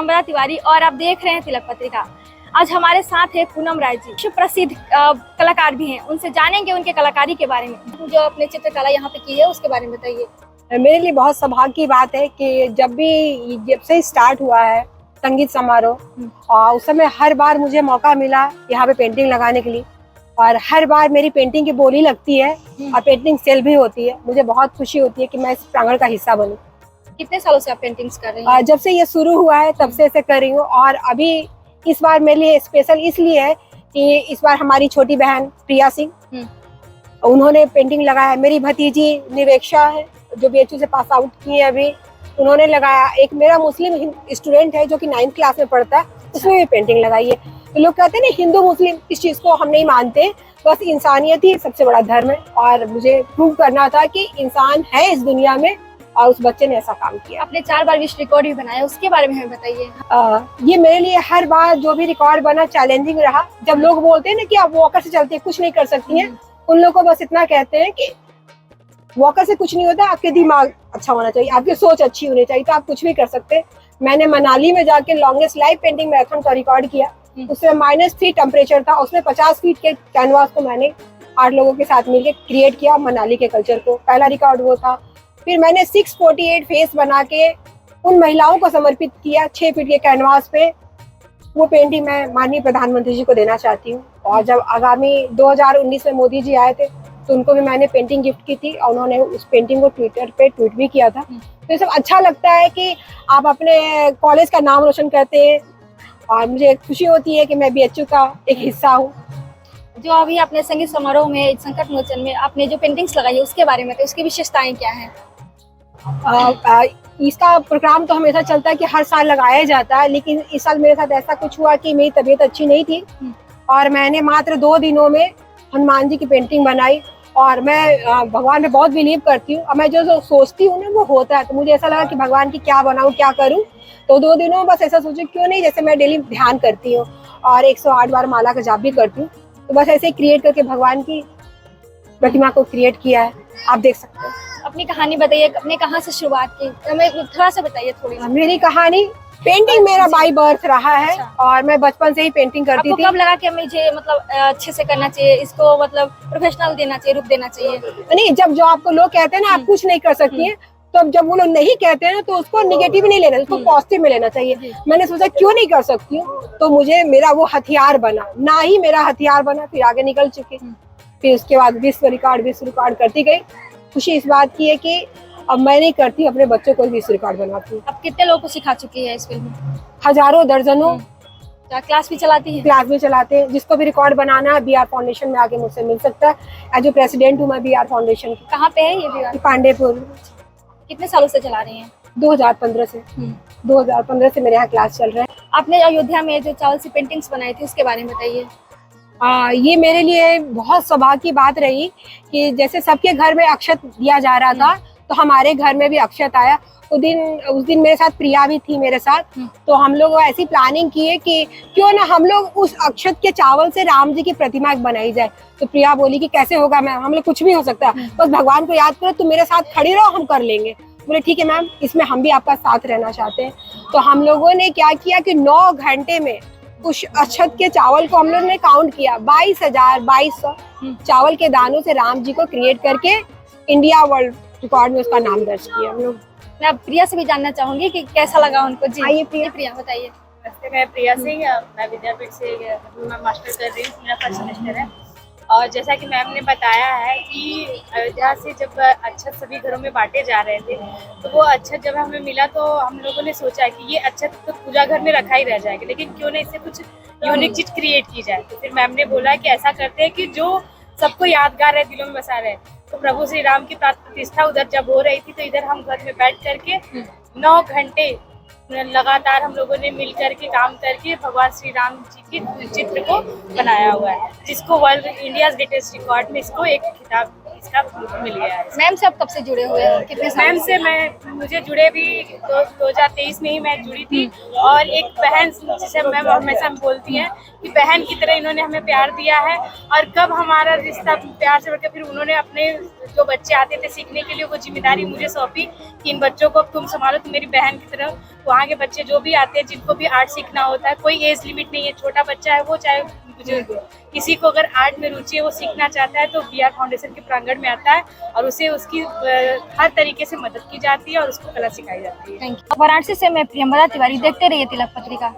नम्रता तिवारी और आप देख रहे हैं तिलक पत्रिका। आज हमारे साथ है पूनम राय जी, विश्व प्रसिद्ध कलाकार भी हैं। उनसे जानेंगे उनके कलाकारी के बारे में। जो आपने चित्रकला यहाँ पे की है उसके बारे में बताइए। मेरे लिए बहुत सौभाग्य की बात है कि जब से स्टार्ट हुआ है संगीत समारोह, और उस समय हर बार मुझे मौका मिला यहाँ पे पेंटिंग लगाने के लिए, और हर बार मेरी पेंटिंग की बोली लगती है और पेंटिंग सेल भी होती है। मुझे बहुत खुशी होती है कि मैं इस प्रांगण का हिस्सा बनूं। कितने सालों से आप पेंटिंग्स कर रही हैं? जब से ये शुरू हुआ है तब से इसे कर रही हूँ, और अभी इस बार मेरे लिए स्पेशल इसलिए है कि इस बार हमारी छोटी बहन प्रिया सिंह, उन्होंने पेंटिंग लगाया है। मेरी भतीजी निवेक्षा है जो BHU से पास आउट की है अभी, उन्होंने लगाया। एक मेरा मुस्लिम स्टूडेंट है जो कि 9th क्लास में पढ़ता है, उसने भी पेंटिंग लगाई है। तो लोग कहते हैं ना हिंदू मुस्लिम, इस चीज को हम नहीं मानते, बस इंसानियत ही सबसे बड़ा धर्म है। और मुझे प्रूव करना था कि इंसान है इस दुनिया में, और उस बच्चे ने ऐसा काम किया। आपने 4 बार विश्व रिकॉर्ड भी बनाया, उसके बारे में हमें बताइए। ये मेरे लिए हर बार जो भी रिकॉर्ड बना चैलेंजिंग रहा। जब लोग बोलते हैं ना कि आप वॉकर से चलते कुछ नहीं कर सकती हैं, उन लोगों को बस इतना कहते हैं कि वॉकर से कुछ नहीं होता, आपके दिमाग अच्छा होना चाहिए, आपकी सोच अच्छी होनी चाहिए, तो आप कुछ भी कर सकते हैं। मैंने मनाली में जाके लॉन्गेस्ट लाइव पेंटिंग मैराथन का रिकॉर्ड किया। उसमें -3 टेम्परेचर था, उसमें 50 फीट के कैनवास को मैंने 8 लोगों के साथ मिलकर क्रिएट किया मनाली के कल्चर को। पहला रिकॉर्ड वो था। फिर मैंने 648 फेस बना के उन महिलाओं को समर्पित किया 6 फीट के कैनवास पे। वो पेंटिंग मैं माननीय प्रधानमंत्री जी को देना चाहती हूँ। और जब आगामी 2019 में मोदी जी आए थे तो उनको भी मैंने पेंटिंग गिफ्ट की थी, और उन्होंने उस पेंटिंग को ट्विटर पे ट्वीट भी किया था। तो ये सब अच्छा लगता है कि आप अपने कॉलेज का नाम रोशन करते हैं, और मुझे खुशी होती है कि मैं BHU का एक हिस्सा हूँ। जो अभी आपने संगीत समारोह में संकट मोचन में आपने जो पेंटिंग्स लगाई है उसके बारे में, तो उसकी विशेषताएं क्या हैं? इसका प्रोग्राम तो हमेशा चलता है कि हर साल लगाया जाता है, लेकिन इस साल मेरे साथ ऐसा कुछ हुआ कि मेरी तबीयत अच्छी नहीं थी, और मैंने मात्र 2 दिनों में हनुमान जी की पेंटिंग बनाई। और मैं भगवान में बहुत बिलीव करती हूँ, और मैं जो सोचती हूँ ना वो होता है। तो मुझे ऐसा लगा कि भगवान की क्या बनाऊँ, क्या करूँ। तो 2 दिनों में बस ऐसा सोचूं क्यों नहीं, जैसे मैं डेली ध्यान करती हूँ और 108 बार माला का जाप भी करती हूँ, तो बस ऐसे क्रिएट करके भगवान की प्रतिमा को क्रिएट किया है। आप देख सकते हैं। अपनी कहानी बताइए, आपने कहाँ से शुरुआत की, हमें थोड़ा सा बताइए थोड़ी सी। मेरी कहानी, पेंटिंग मेरा बाय बर्थ रहा है। और मैं बचपन से ही पेंटिंग करती थी। कब लगा कि मुझे मतलब अच्छे से करना चाहिए, इसको मतलब प्रोफेशनल देना चाहिए, रूप देना चाहिए? नहीं, जब जो आपको लोग कहते हैं ना आप कुछ नहीं कर सकती हैं, तो जब वो लोग नहीं कहते हैं ना तो उसको निगेटिव नहीं लेना, उसको पॉजिटिव में लेना चाहिए। मैंने सोचा क्यों नहीं कर सकती हूँ, तो मुझे मेरा वो हथियार बना, ना ही मेरा हथियार बना, फिर आगे निकल चुके। फिर उसके बाद विश्व रिकॉर्ड करती गई। खुशी इस बात की है कि अब मैं नहीं करती, अपने बच्चों को विश्व रिकॉर्ड बनाती हूँ। अब कितने लोगों को सिखा चुकी है इस फील्ड में? हजारों, दर्जनों। क्लास भी चलाती है? क्लास भी चलाते हैं। जिसको भी रिकॉर्ड बनाना है BR फाउंडेशन में आके मुझसे मिल सकता है। एज ए प्रेसिडेंट हूँ मैं BR फाउंडेशन की। कहाँ पे है ये BR? पांडेपुर। कितने सालों से चला रही हैं? 2015 से। 2015 से मेरे यहाँ क्लास चल रहा है। आपने अयोध्या में जो चावल से पेंटिंग्स बनाई थी उसके बारे में बताइए। ये मेरे लिए बहुत सौभाग्य की बात रही कि जैसे सबके घर में अक्षत दिया जा रहा था, तो हमारे घर में भी अक्षत आया। उस दिन मेरे साथ प्रिया भी थी मेरे साथ। तो हम लोग ऐसी प्लानिंग किए कि क्यों ना हम लोग उस अक्षत के चावल से राम जी की प्रतिमा बनाई जाए। तो प्रिया बोली कि कैसे होगा मैम, हम लोग कुछ भी हो सकता है, बस भगवान को याद करो, तुम मेरे साथ खड़ी रहो, हम कर लेंगे। बोले ठीक है मैम, इसमें हम भी आपका साथ रहना चाहते हैं। तो हम लोगों ने क्या किया कि 9 घंटे में उस अक्षत के चावल को हम लोग ने काउंट किया, 22,200 चावल के दानों से राम जी को क्रिएट करके इंडिया वर्ल्ड रिकॉर्ड में उसका नाम दर्ज किया हम लोग। मैं अब प्रिया से भी जानना चाहूंगी कि कैसा लगा उनको। जी आइए प्रिया बताइए। नमस्ते, मैं प्रिया सिंह, मैं विद्यापीठ से मैं मास्टर कर रही हूँ, मेरा फर्स्ट सेमेस्टर है। और जैसा कि मैम ने बताया है कि अयोध्या से जब अक्षत सभी घरों में बांटे जा रहे थे, तो वो अक्षत जब हमें मिला तो हम लोगों ने सोचा कि ये अक्षत तो पूजा घर में रखा ही रह जाएगा, लेकिन क्यों ना इससे कुछ यूनिक चीज क्रिएट की जाए। तो फिर मैम ने बोला कि ऐसा करते हैं कि जो सबको यादगार है, दिलों में बसा रहे। तो प्रभु श्री राम की प्राण प्रतिष्ठा उधर जब हो रही थी, तो इधर हम घर में बैठ करके 9 घंटे लगातार हम लोगों ने मिल करके काम करके भगवान श्री राम जी की चित्र को बनाया हुआ है, जिसको वर्ल्ड इंडिया ग्रेटेस्ट रिकॉर्ड में इसको एक खिताब इसका मिल गया है। मैम से आप कब से जुड़े हुए हैं? कितने साल मैम से मुझे जुड़े भी 2023 में ही मैं जुड़ी थी। और एक बहन, जिसे मैम हमेशा बोलती हैं कि बहन की तरह इन्होंने हमें प्यार दिया है। और कब हमारा रिश्ता प्यार से बढ़कर फिर उन्होंने अपने जो बच्चे आते थे सीखने के लिए वो जिम्मेदारी मुझे सौंपी कि इन बच्चों को तुम संभालो, तुम मेरी बहन की तरह। वहाँ के बच्चे जो भी आते हैं, जिनको भी आर्ट सीखना होता है, कोई एज लिमिट नहीं है, छोटा बच्चा है वो चाहे बुजुर्ग हो, किसी को अगर आर्ट में रुचि है, वो सीखना चाहता है तो BR फाउंडेशन के प्रांगण में आता है और उसे उसकी हर तरीके से मदद की जाती है और उसको कला सिखाई जाती है। Thank you. वाराणसी से मैं प्रियंवदा तिवारी, देखते रहिए तिलक पत्रिका।